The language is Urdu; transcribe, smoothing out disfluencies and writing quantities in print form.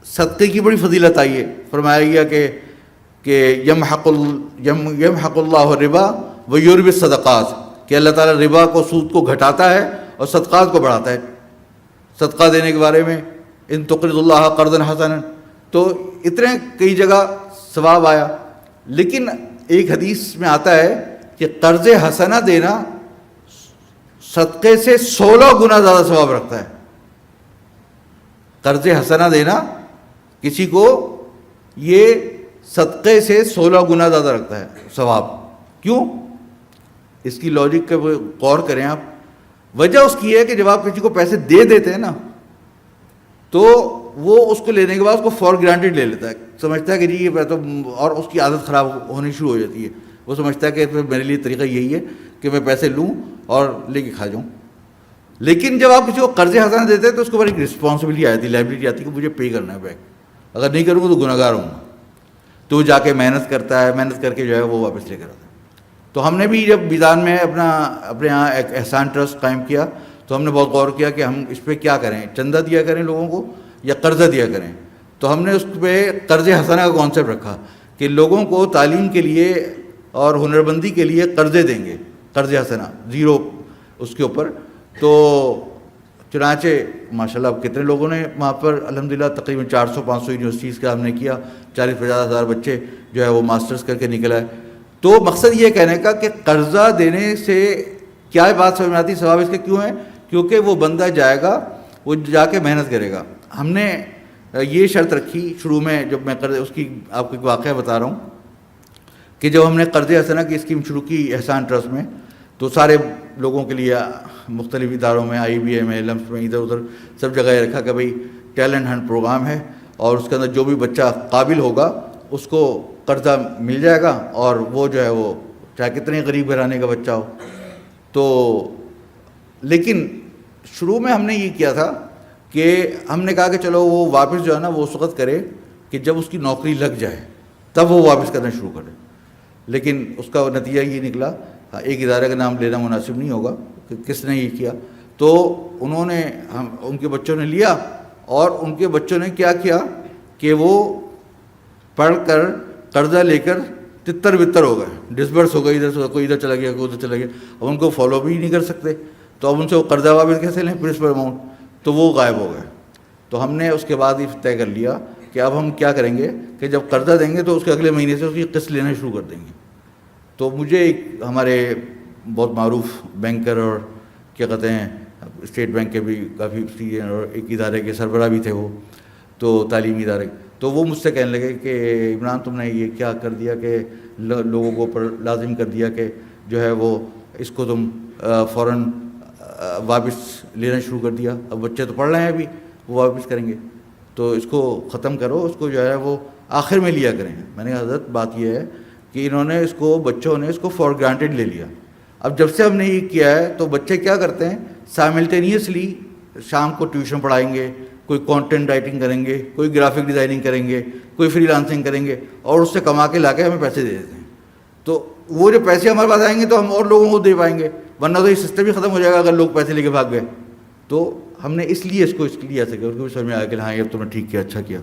صدقے کی بڑی فضیلت آئی ہے. فرمایا گیا کہ یمحق اللہ الربا ویربی الصدقات، کہ اللہ تعالیٰ ربا کو، سود کو گھٹاتا ہے اور صدقات کو بڑھاتا ہے. صدقہ دینے کے بارے میں ان تقرض اللہ قرضا حسنا، تو اتنے کئی جگہ ثواب آیا. لیکن ایک حدیث میں آتا ہے کہ قرض حسنہ دینا صدقے سے 16 گنا زیادہ ثواب رکھتا ہے. قرض حسنہ دینا کسی کو یہ صدقے سے 16 گنا زیادہ رکھتا ہے ثواب. کیوں؟ اس کی لاجک کا غور کریں آپ. وجہ اس کی ہے کہ جب آپ کسی کو پیسے دے دیتے ہیں نا، تو وہ اس کو لینے کے بعد اس کو فار گرانٹیڈ لے لیتا ہے، سمجھتا ہے کہ جی یہ تو، اور اس کی عادت خراب ہونی شروع ہو جاتی ہے. وہ سمجھتا ہے کہ میرے لیے طریقہ یہی ہے کہ میں پیسے لوں اور لے کے کھا جاؤں. لیکن جب آپ کسی کو قرض حسنہ دیتے ہیں تو اس کے اوپر ایک رسپانسبلٹی آتی ہے، لائبلٹی آتی ہے کہ مجھے پے کرنا ہے بیک. اگر نہیں کروں گا تو گناہگار ہوں گا. تو وہ جا کے محنت کرتا ہے، محنت کر کے جو ہے وہ واپس لے کر آتا ہے. تو ہم نے بھی جب میدان میں اپنے یہاں ایک احسان ٹرسٹ قائم کیا تو ہم نے بہت غور کیا کہ ہم اس پہ کیا کریں، چندہ دیا کریں لوگوں کو یا قرضہ دیا کریں. تو ہم نے اس پہ قرض حسنہ کا کانسیپٹ رکھا کہ لوگوں کو تعلیم کے لیے اور ہنرمندی کے لیے قرضے دیں گے، قرض حسنہ 0 اس کے اوپر. تو چنانچہ ماشاءاللہ اب کتنے لوگوں نے وہاں پر الحمدللہ تقریباً 400-500 یونیورسٹیز کا ہم نے کیا، 40-50 ہزار بچے جو ہے وہ ماسٹرز کر کے نکل آئے. تو مقصد یہ کہنے کا کہ قرضہ دینے سے کیا بات سمجھ میں آتی، ثواب اس کے کیوں ہے؟ کیونکہ وہ بندہ جائے گا، وہ جا کے محنت کرے گا. ہم نے یہ شرط رکھی شروع میں، جب میں اس کی آپ کو ایک واقعہ بتا رہا ہوں کہ جب ہم نے قرض حسنہ کی اسکیم شروع کی احسان ٹرسٹ میں، تو سارے لوگوں کے لیے مختلف اداروں میں، IBA میں، LMS میں، ادھر ادھر سب جگہ یہ رکھا کہ بھئی ٹیلنٹ ہنٹ پروگرام ہے اور اس کے اندر جو بھی بچہ قابل ہوگا اس کو قرضہ مل جائے گا، اور وہ جو ہے وہ چاہے کتنے غریب گھرانے کا بچہ ہو. تو لیکن شروع میں ہم نے یہ کیا تھا کہ ہم نے کہا کہ چلو وہ واپس جو ہے نا وہ اس وقت کرے کہ جب اس کی نوکری لگ جائے تب وہ واپس کرنا شروع کرے. لیکن اس کا نتیجہ یہ نکلا، ایک ادارے کا نام لینا مناسب نہیں ہوگا کہ کس نے یہ کیا. تو انہوں نے ان کے بچوں نے لیا، اور ان کے بچوں نے کیا کیا کہ وہ پڑھ کر قرضہ لے کر تتر بتر ہو گئے، ڈسبرس ہو گئے، ادھر سے کوئی ادھر چلا گیا، کوئی ادھر چلا گیا. اب ان کو فالو بھی نہیں کر سکتے، تو اب ان سے وہ قرضہ واپس کیسے لیں پرنسپل اماؤنٹ؟ تو وہ غائب ہو گئے. تو ہم نے اس کے بعد یہ طے کر لیا کہ اب ہم کیا کریں گے کہ جب قرضہ دیں گے تو اس کے اگلے مہینے سے اس کی قسط لینا شروع کر دیں گے. تو مجھے ایک ہمارے بہت معروف بینکر اور کیا کہتے ہیں اسٹیٹ بینک کے بھی کافی سینئر اور ایک ادارے کے سربراہ بھی تھے وہ، تو تعلیمی ادارے، تو وہ مجھ سے کہنے لگے کہ عمران تم نے یہ کیا کر دیا کہ لوگوں کو پر لازم کر دیا کہ جو ہے وہ اس کو تم فوراً واپس لینا شروع کر دیا. اب بچے تو پڑھ رہے ہیں ابھی، وہ واپس کریں گے، تو اس کو ختم کرو، اس کو جو ہے وہ آخر میں لیا کریں. میں نے کہا حضرت بات یہ ہے کہ انہوں نے اس کو، بچوں نے اس کو فار گرانٹیڈ لے لیا. اب جب سے ہم نے یہ کیا ہے تو بچے کیا کرتے ہیں، سائملٹینیسلی شام کو ٹیوشن پڑھائیں گے، کوئی کانٹینٹ رائٹنگ کریں گے، کوئی گرافک ڈیزائننگ کریں گے، کوئی فری لانسنگ کریں گے، اور اس سے کما کے لا کے ہمیں پیسے دے دیتے ہیں. تو وہ جو پیسے ہمارے پاس آئیں گے تو ہم اور لوگوں کو دے پائیں گے، ورنہ تو یہ سسٹم ہی ختم ہو جائے گا اگر لوگ پیسے لے کے بھاگ گئے. تو ہم نے اس لیے اس کو لیا تھا کہ اس کو بھی سمجھ میں آیا کہ ہاں یہ تم نے ٹھیک کیا، اچھا کیا.